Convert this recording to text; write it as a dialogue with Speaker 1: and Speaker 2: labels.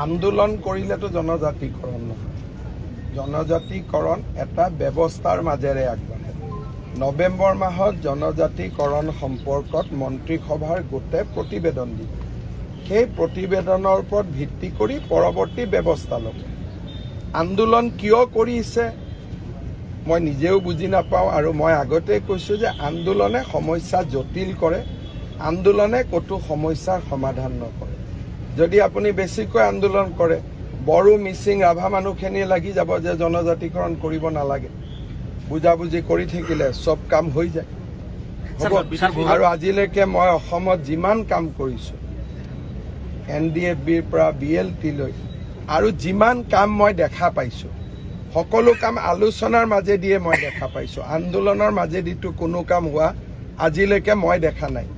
Speaker 1: আন্দোলন কৰিলেতো জনজাতিকৰণ নহয়। জনজাতিকৰণ এটা ব্যৱস্থাৰ মাজেৰে আগবাঢ়ে। নৱেম্বৰ মাহত জনজাতিকৰণ সম্পৰ্কত মন্ত্ৰীসভাৰ গোটে প্ৰতিবেদন দিব। সেই প্ৰতিবেদনৰ ওপৰত ভিত্তি কৰি পৰৱৰ্তী ব্যৱস্থা ল'ব। আন্দোলন কিয় কৰিছে মই নিজেও বুজি নাপাওঁ, আৰু মই আগতেই কৈছোঁ যে আন্দোলনে সমস্যা জটিল কৰে, আন্দোলনে ক'তো সমস্যাৰ সমাধান নকৰে। যদি আপুনি বেছিকৈ আন্দোলন কৰে, বড়ো মিচিং ৰাভা মানুহখিনিয়ে লাগি যাব যে জনজাতিকৰণ কৰিব নালাগে, বুজাবুজি কৰি থাকিলে চব কাম হৈ যায় হ'ব। আৰু আজিলৈকে মই অসমত যিমান কাম কৰিছোঁ, NDFBৰ পৰা BLT লৈ আৰু যিমান কাম মই দেখা পাইছোঁ, সকলো কাম আলোচনাৰ মাজেদিয়ে মই দেখা পাইছোঁ। আন্দোলনৰ মাজেদিতো কোনো কাম হোৱা আজিলৈকে মই দেখা নাই।